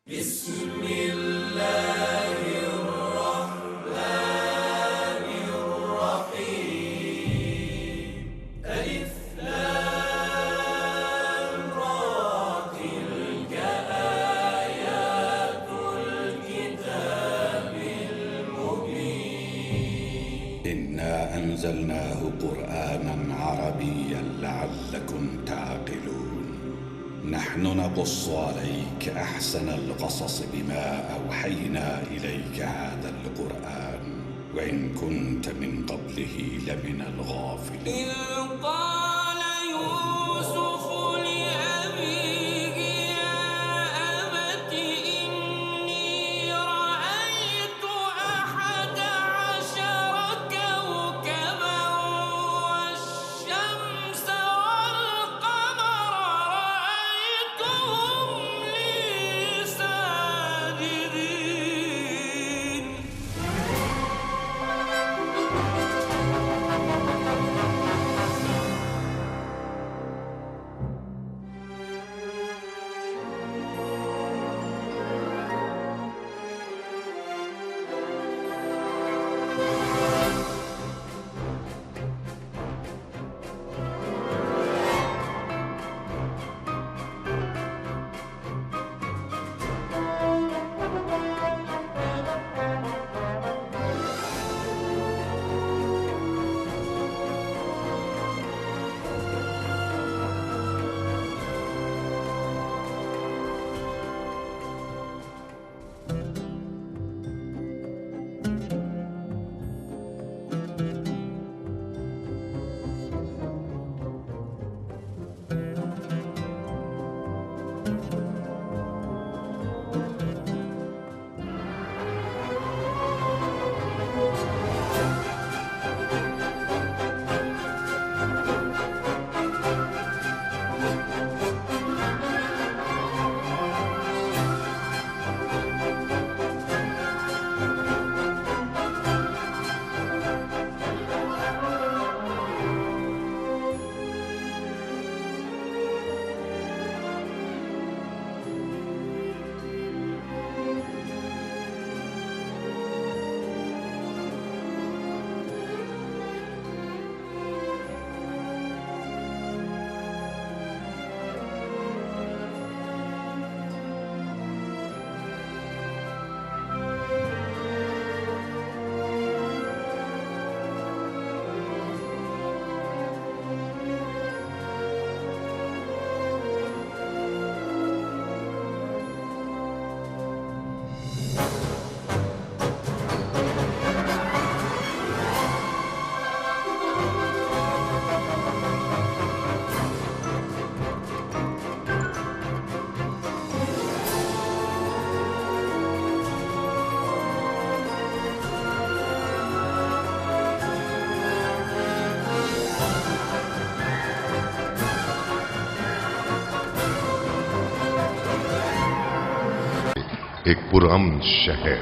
بسم الله الرحمن الرحيم. ألف لام را تلك آيات الكتاب المبين. إنا أنزلناه قرآنا عربيا لعلكم تعقلون. نحن نقص عليك أحسن القصص بما أوحينا إليك هذا القرآن وإن كنت من قبله لمن الغافلين. قال يوسف لأبيه يا أبت إني رأيت 11 كوكبا والشمس والقمر رأيتهم لي ساجدين. ایک پرامن شہر.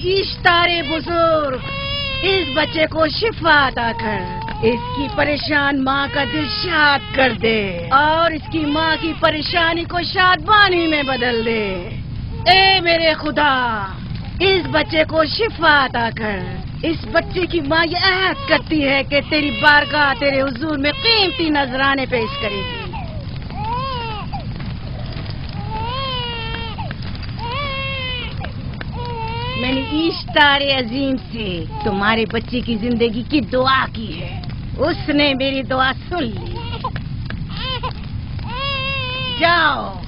اشتار بزرگ اس بچے کو شفا عطا کر، اس کی پریشان ماں کا دل شاد کر دے اور اس کی ماں کی پریشانی کو شادمانی میں بدل دے۔ اے میرے خدا، اس بچے کو شفا عطا کر۔ اس بچے کی ماں یہ عہد کرتی ہے کہ تیری بارگاہ تیرے حضور میں قیمتی نذرانے پیش کرے گی۔ میں نے اشتار عظیم سے تمہارے بچے کی زندگی کی دعا کی ہے، اس نے میری دعا سن لی۔ جاؤ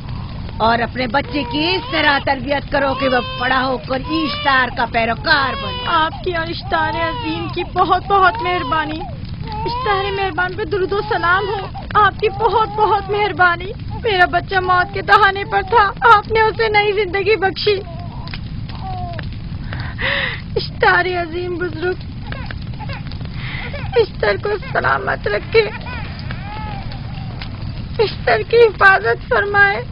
اور اپنے بچے کی اس طرح تربیت کرو کہ وہ بڑا ہو کر اشتار کا پیروکار بنے۔ آپ کی اور اشتار عظیم کی بہت بہت مہربانی۔ اشتار مہربان پہ درود و سلام ہو، آپ کی بہت بہت مہربانی۔ میرا بچہ موت کے دہانے پر تھا، آپ نے اسے نئی زندگی بخشی۔ اشتار عظیم بزرگ اشتر کو سلامت رکھے، اشتر کی حفاظت فرمائے۔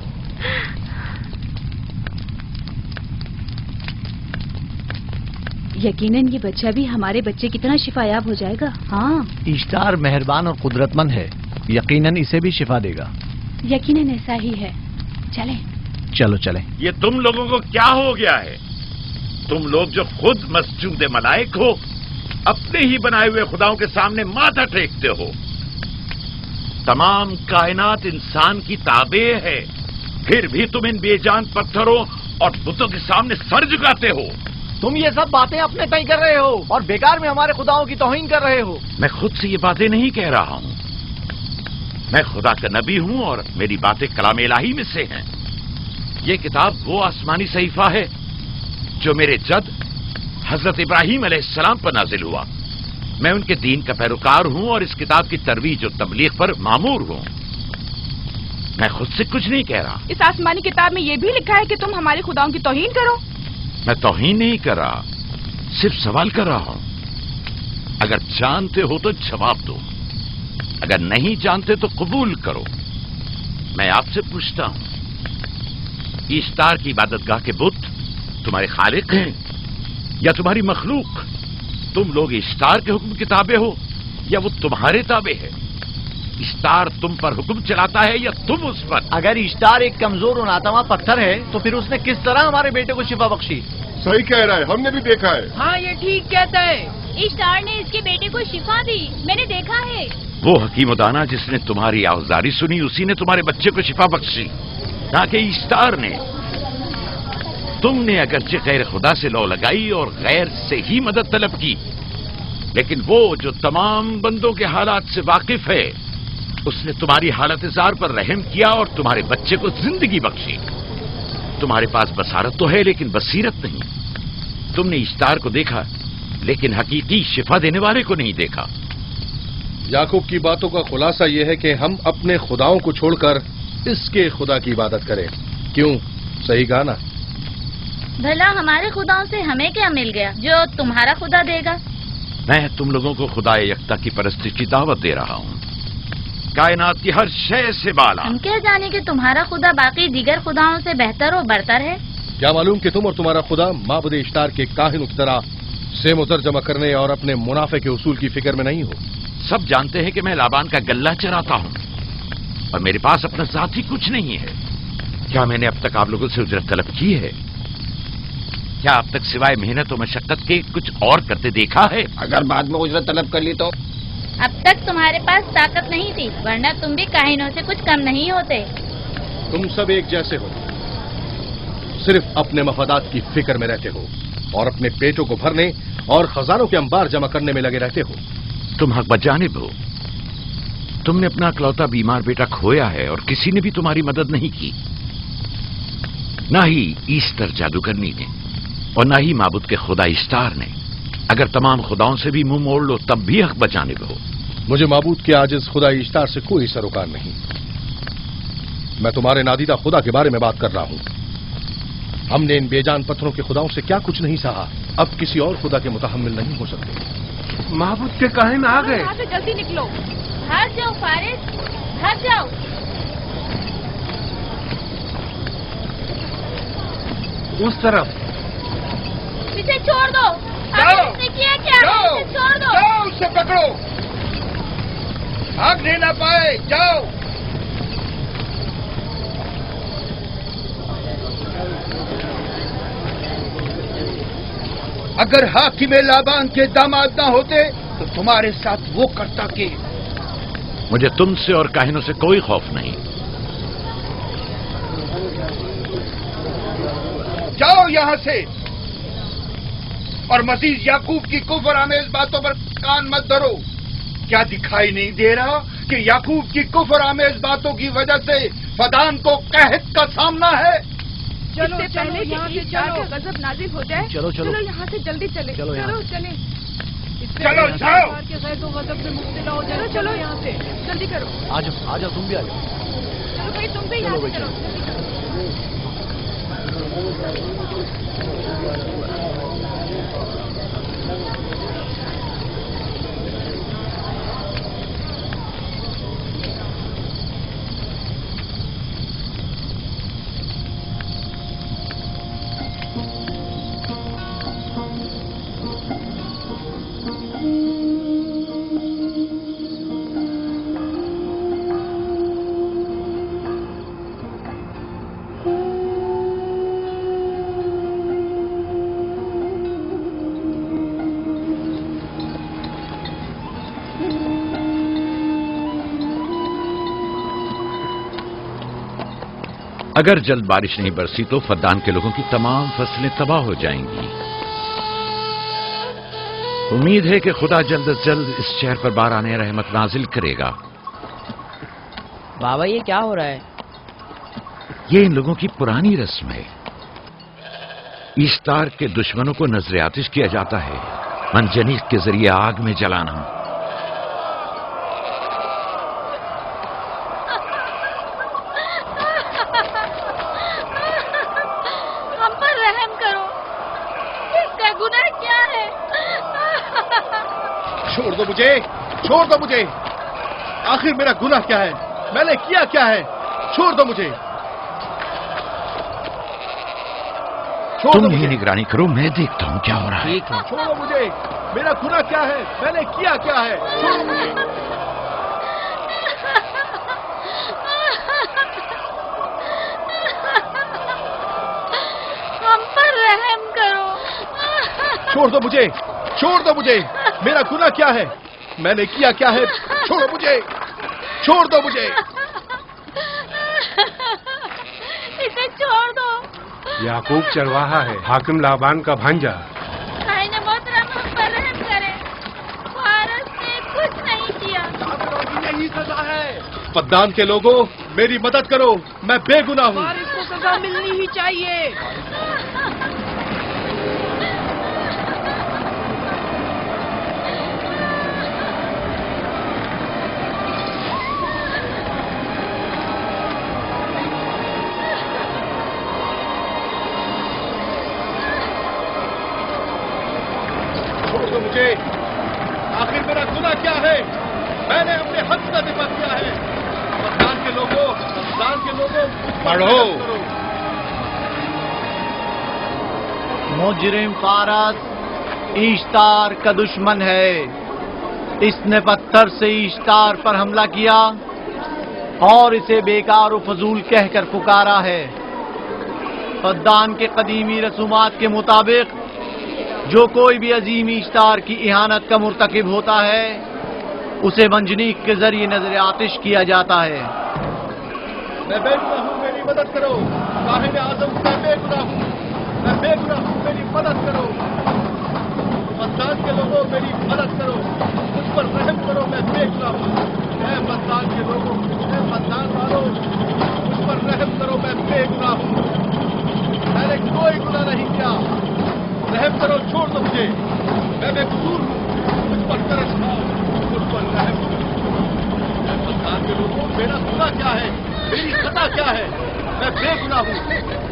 یقیناً یہ بچہ بھی ہمارے بچے کی طرح شفا یاب ہو جائے گا۔ ہاں، اشتار مہربان اور قدرت مند ہے، یقیناً اسے بھی شفا دے گا۔ یقیناً ایسا ہی ہے۔ چلیں۔ چلو چلیں۔ یہ تم لوگوں کو کیا ہو گیا ہے؟ تم لوگ جو خود مسجود ملائک ہو، اپنے ہی بنائے ہوئے خداؤں کے سامنے ماتھا ٹیکتے ہو۔ تمام کائنات انسان کی تابع ہے، پھر بھی تم ان بے جان پتھروں اور بتوں کے سامنے سر جھکاتے ہو۔ تم یہ سب باتیں اپنے تئیں کر رہے ہو اور بیکار میں ہمارے خداؤں کی توہین کر رہے ہو۔ میں خود سے یہ باتیں نہیں کہہ رہا ہوں، میں خدا کا نبی ہوں اور میری باتیں کلام الہی میں سے ہیں۔ یہ کتاب وہ آسمانی صحیفہ ہے جو میرے جد حضرت ابراہیم علیہ السلام پر نازل ہوا۔ میں ان کے دین کا پیروکار ہوں اور اس کتاب کی ترویج و تبلیغ پر مامور ہوں۔ میں خود سے کچھ نہیں کہہ رہا۔ اس آسمانی کتاب میں یہ بھی لکھا ہے کہ تم ہمارے خداؤں کی توہین کرو۔ میں توہین نہیں کر رہا، صرف سوال کر رہا ہوں۔ اگر جانتے ہو تو جواب دو، اگر نہیں جانتے تو قبول کرو۔ میں آپ سے پوچھتا ہوں، اشتار کی عبادت گاہ کے بت تمہارے خالق ہیں یا تمہاری مخلوق؟ تم لوگ اشتار کے حکم کے تابع ہو یا وہ تمہارے تابع ہے؟ اشتار تم پر حکم چلاتا ہے یا تم اس پر؟ اگر اشتار ایک کمزور اور ناتواں پتھر ہے تو پھر اس نے کس طرح ہمارے بیٹے کو شفا بخشی؟ صحیح کہہ رہا ہے، ہم نے بھی دیکھا ہے۔ ہاں، یہ ٹھیک کہتا ہے۔ اشتار نے اس کے بیٹے کو شفا دی، میں نے دیکھا ہے۔ وہ حکیم و دانا جس نے تمہاری آوازاری سنی، اسی نے تمہارے بچے کو شفا بخشی، نہ کہ اشتار نے۔ تم نے اگرچہ غیر خدا سے لو لگائی اور غیر سے ہی مدد طلب کی، لیکن وہ جو تمام بندوں کے حالات سے واقف ہے، اس نے تمہاری حالت زار پر رحم کیا اور تمہارے بچے کو زندگی بخشی۔ تمہارے پاس بصارت تو ہے لیکن بصیرت نہیں۔ تم نے اشتار کو دیکھا لیکن حقیقی شفا دینے والے کو نہیں دیکھا۔ یعقوب کی باتوں کا خلاصہ یہ ہے کہ ہم اپنے خداؤں کو چھوڑ کر اس کے خدا کی عبادت کریں۔ کیوں؟ صحیح کہا نا؟ بھلا ہمارے خداؤں سے ہمیں کیا مل گیا جو تمہارا خدا دے گا؟ میں تم لوگوں کو خدا یکتا کی پرستش کی دعوت دے رہا ہوں، کائنات کی ہر شے سے بالا۔ ہم کیا جانے کہ تمہارا خدا باقی دیگر خداؤں سے بہتر و برتر ہے؟ کیا معلوم کہ تم اور تمہارا خدا معبود اشتار کے کاہنوں کی طرح سیم و زر جمع کرنے اور اپنے منافع کے اصول کی فکر میں نہیں ہو؟ سب جانتے ہیں کہ میں لابان کا گلہ چراتا ہوں اور میرے پاس اپنا ذاتی کچھ نہیں ہے۔ کیا میں نے اب تک آپ لوگوں سے اجرت طلب کی ہے؟ کیا اب تک سوائے محنت و مشقت کے کچھ اور کرتے دیکھا ہے؟ اگر بعد میں اجرت طلب کر لی تو؟ اب تک تمہارے پاس طاقت نہیں تھی، ورنہ تم بھی کاہنوں سے کچھ کم نہیں ہوتے۔ تم سب ایک جیسے ہو، صرف اپنے مفادات کی فکر میں رہتے ہو اور اپنے پیٹوں کو بھرنے اور خزانوں کے انبار جمع کرنے میں لگے رہتے ہو۔ تم حق بجانب ہو۔ تم نے اپنا اکلوتا بیمار بیٹا کھویا ہے اور کسی نے بھی تمہاری مدد نہیں کی، نہ ہی ایسٹر جادوگرنی نے اور نہ ہی معبود کے خدا اشتار نے۔ اگر تمام خداؤں سے بھی منہ موڑ لو تب بھی حق بجانب ہو۔ مجھے معبود کے عاجز خدا اشتار سے کوئی سروکار نہیں۔ میں تمہارے نادیدہ خدا کے بارے میں بات کر رہا ہوں۔ ہم نے ان بے جان پتھروں کے خداؤں سے کیا کچھ نہیں سہا، اب کسی اور خدا کے متحمل نہیں ہو سکتے۔ معبود کے کاہن آ گئے۔ یہاں سے جلدی نکلو۔ بھاگ جاؤ فارس، بھاگ جاؤ۔ اس طرف اسے چھوڑ دو. جاؤ. اس نے کیا کیا؟ جاؤ. اسے چھوڑ دو. جاؤ اسے پکڑو. بھاگنے نہ پائے. جاؤ. اگر حاکم لابان کے داماد نہ ہوتے تو تمہارے ساتھ وہ کرتا کہ. مجھے تم سے اور کاہنوں سے کوئی خوف نہیں. جاؤ یہاں سے. اور مزید یعقوب کی کفر آمیز باتوں پر کان مت دھرو. کیا دکھائی نہیں دے رہا کہ یعقوب کی کفر آمیز باتوں کی وجہ سے فدان کو قحط کا سامنا ہے؟ چلو پہلے یہاں سے جا کر غضب نازل ہو جائے. چلو یہاں سے جلدی چلے. چلو چلیں. چلو جاؤ. تو غضب میں مبتلا ہو جائے. چلو یہاں سے جلدی کرو. آ جاؤ تم بھی آ جاؤ. چلو بھائی تم بھی یہاں سے چلو. اگر جلد بارش نہیں برسی تو فدان کے لوگوں کی تمام فصلیں تباہ ہو جائیں گی. امید ہے کہ خدا جلد از جلد اس شہر پر باران رحمت نازل کرے گا. بابا یہ کیا ہو رہا ہے؟ یہ ان لوگوں کی پرانی رسم ہے. ایسٹار کے دشمنوں کو نذر آتش کیا جاتا ہے، منجنیق کے ذریعے آگ میں جلانا. ہم پر رحم کرو. اس کا گناہ کیا ہے؟ چھوڑ دو مجھے. چھوڑ دو مجھے. آخر میرا گناہ کیا ہے؟ میں نے کیا کیا ہے؟ چھوڑ دو مجھے. تم ہی نگرانی کرو، میں دیکھتا ہوں کیا ہو رہا ہے. ٹھیک ہے. چھوڑو مجھے. میرا گناہ کیا ہے؟ میں نے کیا کیا ہے؟ چھوڑو مجھے. ہم پر رحم کرو. چھوڑ دو مجھے. چھوڑ دو مجھے. میرا گناہ کیا ہے؟ میں نے کیا کیا ہے؟ چھوڑو مجھے. چھوڑ دو مجھے. اسے چھوڑ دو. یعقوب چرواہا ہے، حاکم لابان کا بھانجا. بھائی نے محترم ہم پر رحم کرے. فارس نے کچھ نہیں کیا. یہی سزا ہے. فدان کے لوگوں میری مدد کرو، میں بے گناہ ہوں. اس کو سزا ملنی ہی چاہیے. چھوڑ دو مجھے. آخر میرا گناہ کیا ہے؟ میں نے اپنے حق کا دفاع کیا ہے. فدان کے لوگوں پڑھو. مجرم فارس ایشتار کا دشمن ہے. اس نے پتھر سے ایشتار پر حملہ کیا اور اسے بیکار و فضول کہہ کر پکارا ہے. فدان کے قدیمی رسومات کے مطابق جو کوئی بھی عظیم ایشتار کی اہانت کا مرتکب ہوتا ہے اسے منجنیق کے ذریعے نذر آتش کیا جاتا ہے. میں بے گناہ ہوں، میری مدد کرو. صاحب اعظم میں بے گناہ ہوں. میں بے گناہ ہوں، میری مدد کرو. فدان کے لوگوں میری مدد کرو. مجھ پر رحم کرو، میں بے گناہ ہوں. اے فدان کے لوگوں، اے فدان والوں، مجھ پر رحم کرو، میں بے گناہ ہوں. میں نے کوئی گناہ نہیں کیا. رحم کرو. چھوڑ دو مجھے. میں بے قصور ہوں. مجھ پر ترس کھاؤ. مجھ پر رحم کرو. اے فدان کے لوگوں میرا گناہ کیا ہے؟ میری خطا کیا ہے؟ میں بے گناہ ہوں.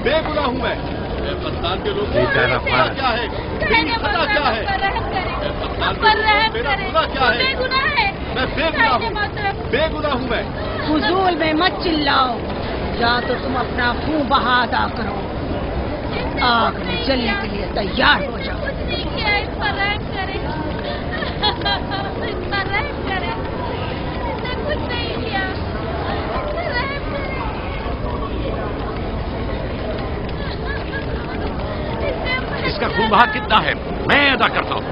بے گناہ ہوں میں. اے فدان کے لوگوں میری خطا کیا ہے؟ میری خطا کیا ہے؟ اے فدان کے لوگوں میرا گناہ کیا ہے؟ میں بے گناہ ہوں. بے گناہ ہوں میں. فضول میں مت چلاؤ. یا تو تم اپنا خون بہا ادا کرو. آگ میں جلنے کے لیے تیار ہو جاؤ. کچھ نہیں کیا، اس پر رحم کرے، اس پر رحم کرے، اس نے کچھ نہیں کیا، اس پر رحم کرے. اس کا خون بہا کتنا ہے میں ادا کرتا ہوں.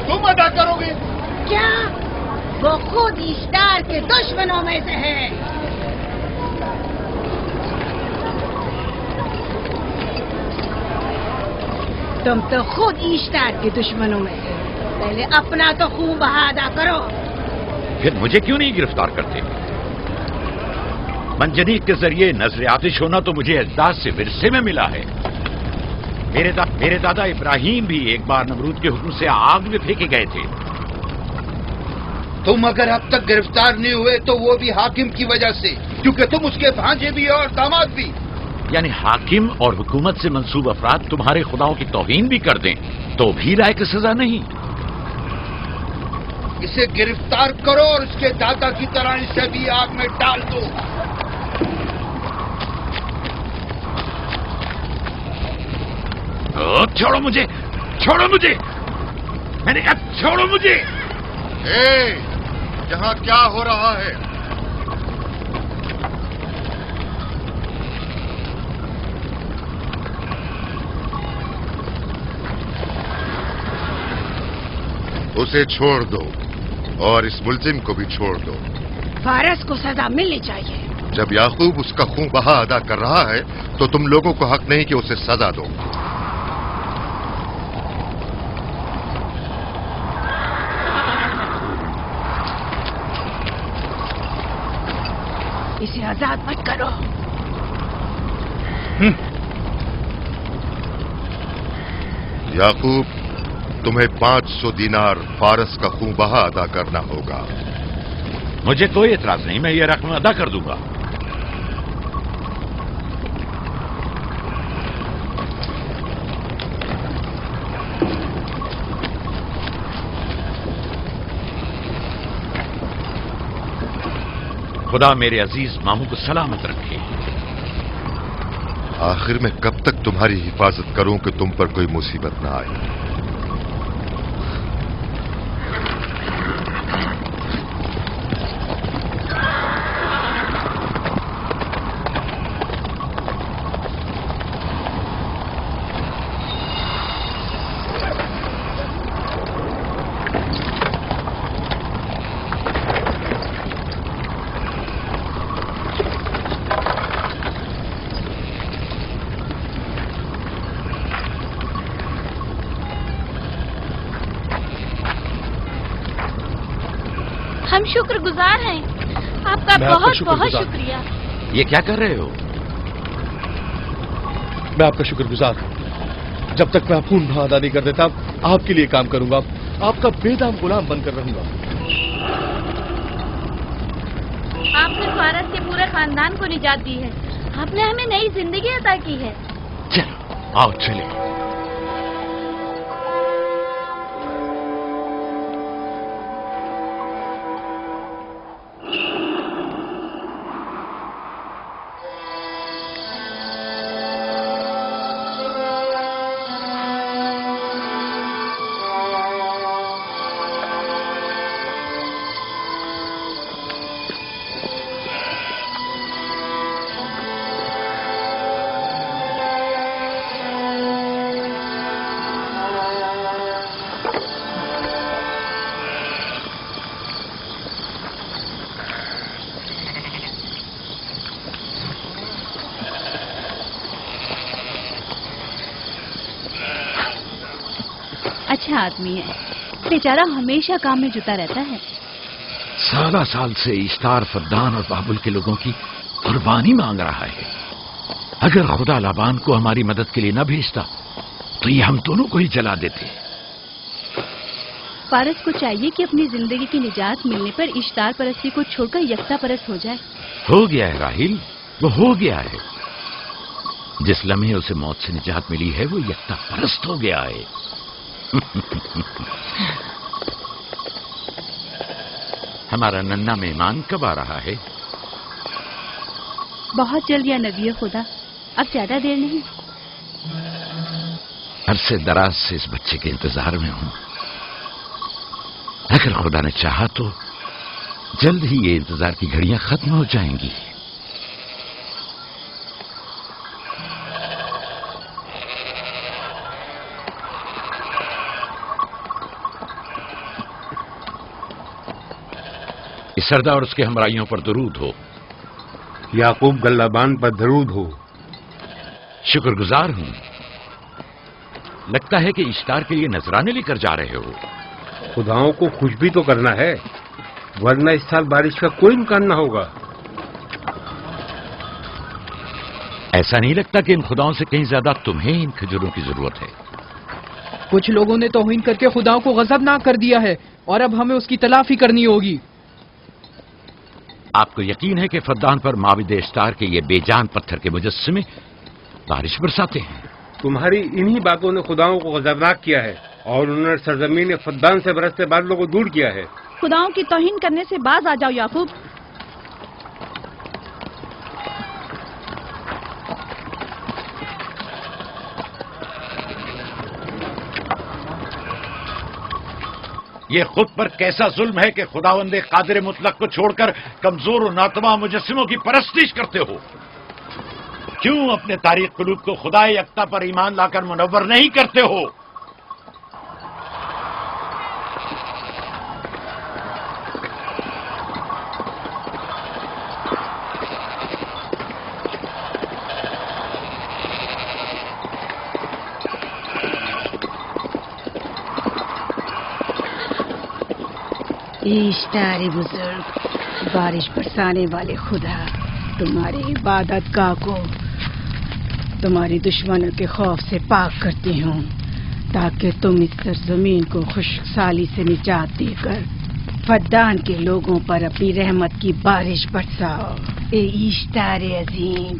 تم ادا کرو گے؟ کیا وہ خود اشتار کے دشمنوں میں سے ہے؟ تم تو خود اشتار کے دشمنوں میں سے. پہلے اپنا تو خون بہا ادا کرو. پھر مجھے کیوں نہیں گرفتار کرتے؟ منجنیق کے ذریعے نظر آتش ہونا تو مجھے اجداد سے ورثے میں ملا ہے. میرے دادا ابراہیم بھی ایک بار نمرود کے حکم سے آگ میں پھینکے گئے تھے. تم اگر اب تک گرفتار نہیں ہوئے تو وہ بھی حاکم کی وجہ سے، کیونکہ تم اس کے بھانجے بھی اور داماد بھی. یعنی حاکم اور حکومت سے منسوب افراد تمہارے خداؤں کی توہین بھی کر دیں تو بھی رائے کی سزا نہیں؟ اسے گرفتار کرو اور اس کے دادا کی طرح اسے بھی آگ میں ڈال دو. چھوڑو مجھے، چھوڑو مجھے، میں نے کہا چھوڑو مجھے. یہاں کیا ہو رہا ہے؟ اسے چھوڑ دو اور اس ملزم کو بھی چھوڑ دو. فارس کو سزا ملنی چاہیے. جب یعقوب اس کا خون بہا ادا کر رہا ہے تو تم لوگوں کو حق نہیں کہ اسے سزا دو. اسے آزاد مت کرو. یعقوب، تمہیں 500 دینار فارس کا خون بہا ادا کرنا ہوگا. مجھے کوئی اعتراض نہیں، میں یہ رقم ادا کر دوں گا. خدا میرے عزیز ماموں کو سلامت رکھے. آخر میں کب تک تمہاری حفاظت کروں کہ تم پر کوئی مصیبت نہ آئے؟ ہم شکر گزار ہیں، آپ کا بہت بہت شکریہ. یہ کیا کر رہے ہو؟ میں آپ کا شکر گزار ہوں. جب تک میں خون بہا ادا نہیں کر دیتا آپ کے لیے کام کروں گا، آپ کا بے دام غلام بن کر رہوں گا. آپ نے فارس کے پورے خاندان کو نجات دی ہے، آپ نے ہمیں نئی زندگی عطا کی ہے. چلو آؤ چلے. اچھا آدمی ہے، بیچارہ ہمیشہ کام میں جتا رہتا ہے. سالہ سال سے اشتار فردان اور بابل کے لوگوں کی قربانی مانگ رہا ہے. اگر خدا لابان کو ہماری مدد کے لیے نہ بھیجتا تو یہ ہم دونوں کو ہی جلا دیتے. فارس کو چاہیے کہ اپنی زندگی کی نجات ملنے پر اشتار پرستی کو چھوڑ کر یکتا پرست ہو جائے. ہو گیا ہے راہیل، وہ ہو گیا ہے. جس لمحے اسے موت سے نجات ملی ہے وہ یکتا پرست ہو گیا ہے. ہمارا ننھا مہمان کب آ رہا ہے؟ بہت جلد یا نبی خدا. اب زیادہ دیر نہیں. عرصے دراز سے اس بچے کے انتظار میں ہوں. اگر خدا نے چاہا تو جلد ہی یہ انتظار کی گھڑیاں ختم ہو جائیں گی. اس سردار اور اس کے ہمراہیوں پر درود ہو. یعقوب گلابان پر درود ہو. شکر گزار ہوں. لگتا ہے کہ اشتار کے لیے نذرانے لے کر جا رہے ہو. خداؤں کو خوش بھی تو کرنا ہے، ورنہ اس سال بارش کا کوئی امکان نہ ہوگا. ایسا نہیں لگتا کہ ان خداؤں سے کہیں زیادہ تمہیں ان کھجوروں کی ضرورت ہے؟ کچھ لوگوں نے توہین کر کے خداؤں کو غضبناک کر دیا ہے اور اب ہمیں اس کی تلافی کرنی ہوگی. آپ کو یقین ہے کہ فدان پر معبد اشتار کے یہ بے جان پتھر کے مجسمے بارش برساتے ہیں؟ تمہاری انہی باتوں نے خداؤں کو غضبناک کیا ہے اور انہوں نے سرزمین فدان سے برستے بادلوں کو دور کیا ہے. خداؤں کی توہین کرنے سے باز آ جاؤ یعقوب. یہ خود پر کیسا ظلم ہے کہ خداوند قادر مطلق کو چھوڑ کر کمزور و ناتواں مجسموں کی پرستش کرتے ہو. کیوں اپنے تاریخ قلوب کو خدا یکتا پر ایمان لا کر منور نہیں کرتے ہو؟ اشتار بزرگ، بارش برسانے والے خدا، تمہاری عبادت گاہ کو تمہاری دشمنوں کے خوف سے پاک کرتی ہوں تاکہ تم اس سرزمین کو خشک سالی سے نجات دے کر فدان کے لوگوں پر اپنی رحمت کی بارش برساؤ. اے اشتار عظیم،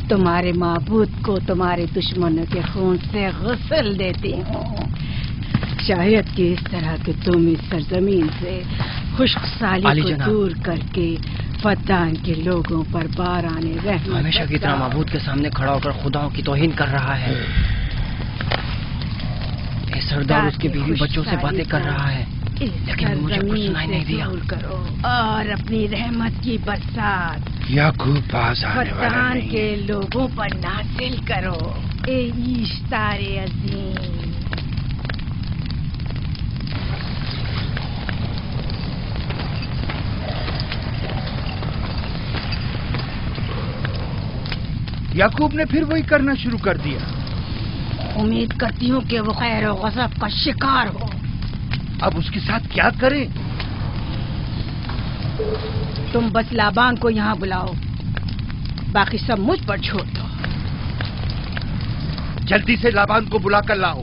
تمہارے معبود کو تمہارے دشمنوں کے خون سے غسل دیتی ہوں. شاید کہ اس طرح کہ تم اس سرزمین سے خشک سالی کو دور کر کے فدان کے لوگوں پر باران رحمت ہمیشہ کی طرح معبود کے سامنے کھڑا ہو کر خداؤں کی توہین کر رہا ہے. اے سردار اس کے بیوی بچوں سے باتیں کر رہا ہے لیکن مجھے کچھ سنائی نہیں دیا. کرو اور اپنی رحمت کی برسات یعقوب باز آنے والا فدان نہیں. کے لوگوں پر نازل کرو. اے اشتار عظیم، یعقوب نے پھر وہی کرنا شروع کر دیا. امید کرتی ہوں کہ وہ خیر و غضب کا شکار ہو. اب اس کے ساتھ کیا کریں؟ تم بس لابان کو یہاں بلاؤ، باقی سب مجھ پر چھوڑ دو. جلدی سے لابان کو بلا کر لاؤ.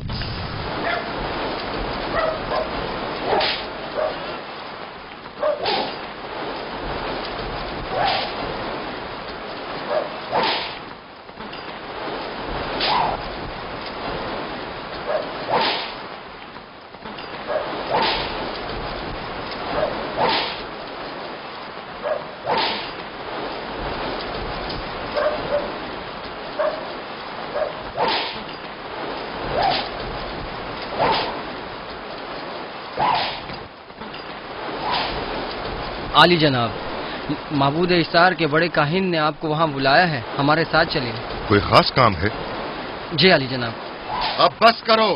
عالی جناب، معبود اشتار کے بڑے کاہن نے آپ کو وہاں بلایا ہے، ہمارے ساتھ چلیں. کوئی خاص کام ہے؟ جی عالی جناب. اب بس کرو.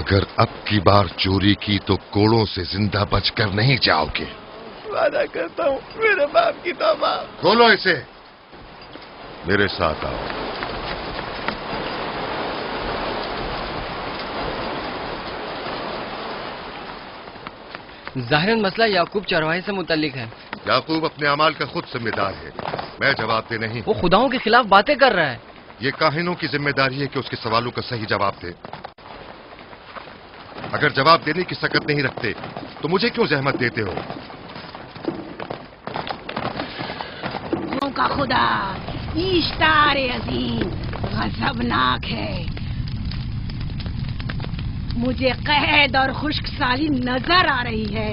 اگر اب کی بار چوری کی تو کوڑوں سے زندہ بچ کر نہیں جاؤ گے. وعدہ کرتا ہوں میرے باپ کی توبہ. کھولو اسے، میرے ساتھ آؤ. ظاہراً مسئلہ یعقوب چرواہے سے متعلق ہے. یعقوب اپنے اعمال کا خود ذمہ دار ہے، میں جواب دہ نہیں. وہ خداؤں کے خلاف باتیں کر رہا ہے. یہ کاہنوں کی ذمہ داری ہے کہ اس کے سوالوں کا صحیح جواب دے. اگر جواب دینے کی سکت نہیں رکھتے تو مجھے کیوں زحمت دیتے ہو؟ کا خدا اشتار عظیم غضبناک ہے. مجھے قحط اور خشک سالی نظر آ رہی ہے.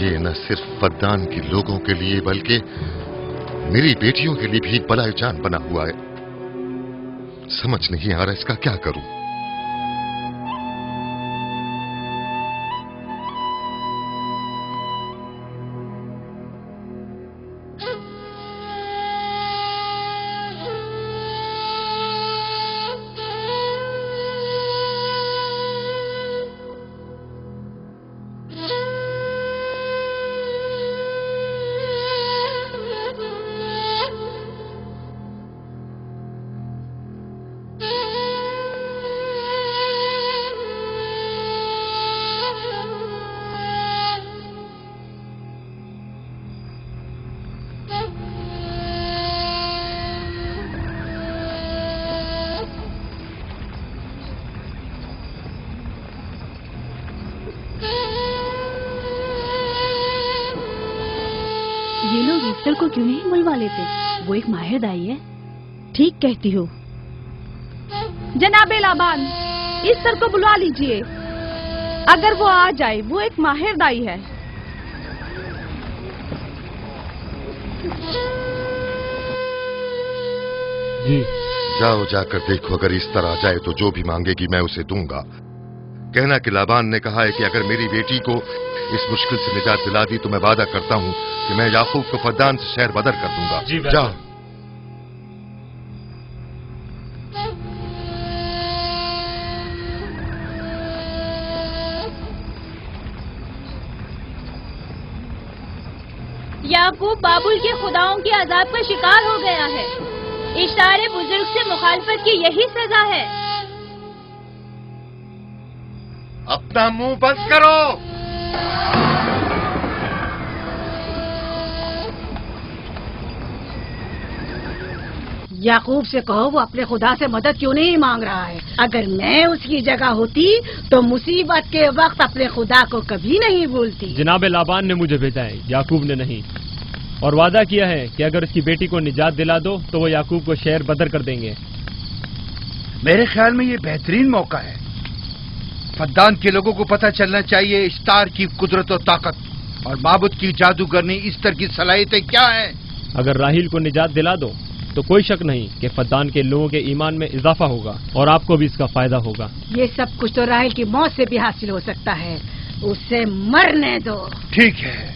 یہ نہ صرف فدان کے لوگوں کے لیے بلکہ میری بیٹیوں کے لیے بھی بلائے جان بنا ہوا ہے. سمجھ نہیں آ رہا اس کا کیا کروں. یہ لوگ ایسٹر کو کیوں نہیں بلوا لیتے؟ وہ ایک ماہر دائی ہے. ٹھیک کہتی ہو. جناب لابان، ایسٹر کو بلوا لیجئے. اگر وہ آ جائے، وہ ایک ماہر دائی ہے. جی جاؤ، جا کر دیکھو. اگر اس طرح آ جائے تو جو بھی مانگے گی میں اسے دوں گا. کہنا کہ لابان نے کہا ہے کہ اگر میری بیٹی کو اس مشکل سے نجات دلا دی تو میں وعدہ کرتا ہوں کہ میں یعقوب کو فدان سے شہر بدر کر دوں گا. جی جاؤ. یعقوب بابل کے خداؤں کے عذاب کا شکار ہو گیا ہے. اشتار بزرگ سے مخالفت کی یہی سزا ہے. اپنا منہ بند کرو. یعقوب سے کہو وہ اپنے خدا سے مدد کیوں نہیں مانگ رہا ہے. اگر میں اس کی جگہ ہوتی تو مصیبت کے وقت اپنے خدا کو کبھی نہیں بھولتی. جناب لابان نے مجھے بھیجا ہے، یعقوب نے نہیں، اور وعدہ کیا ہے کہ اگر اس کی بیٹی کو نجات دلا دو تو وہ یعقوب کو شہر بدر کر دیں گے. میرے خیال میں یہ بہترین موقع ہے. فدان کے لوگوں کو پتہ چلنا چاہیے اشتار کی قدرت و طاقت اور معبود کی جادوگرنی ایسٹر کی صلاحیتیں کیا ہیں. اگر راہیل کو نجات دلا دو تو کوئی شک نہیں کہ فدان کے لوگوں کے ایمان میں اضافہ ہوگا اور آپ کو بھی اس کا فائدہ ہوگا. یہ سب کچھ تو راہیل کی موت سے بھی حاصل ہو سکتا ہے. اسے مرنے دو. ٹھیک ہے،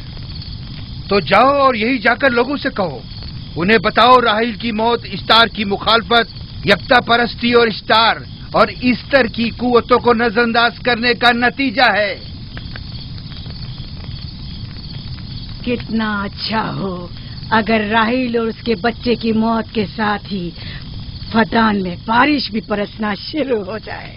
تو جاؤ اور یہی جا کر لوگوں سے کہو. انہیں بتاؤ راہیل کی موت اشتار کی مخالفت، یکتا پرستی اور اشتار اور ایسٹر کی قوتوں کو نظر انداز کرنے کا نتیجہ ہے. کتنا اچھا ہو اگر راہیل اور اس کے بچے کی موت کے ساتھ ہی فدان میں بارش بھی برسنا شروع ہو جائے.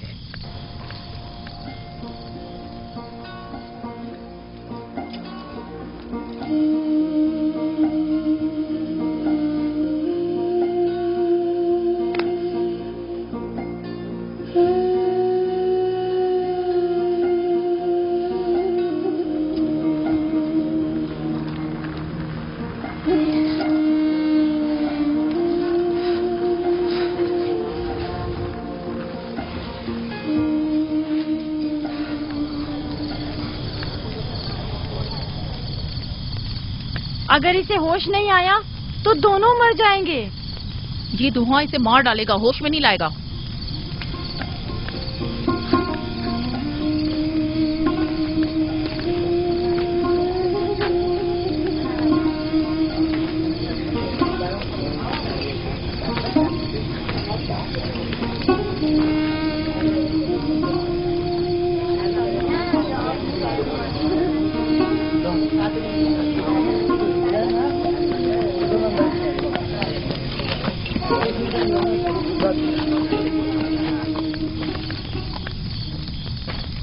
اگر اسے ہوش نہیں آیا تو دونوں مر جائیں گے. یہ دھواں اسے مار ڈالے گا، ہوش میں نہیں لائے گا.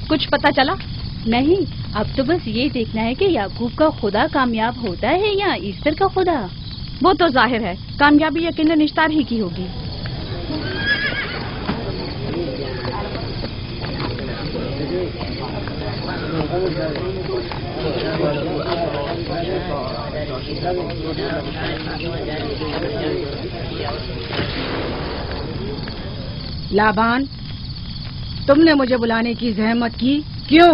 کچھ پتا چلا؟ نہیں، اب تو بس یہ دیکھنا ہے کہ یعقوب کا خدا کامیاب ہوتا ہے یا ایسٹر کا خدا. وہ تو ظاہر ہے کامیابی یقیناً اشتار ہی کی ہوگی. لابان، تم نے مجھے بلانے کی زحمت کی کیوں؟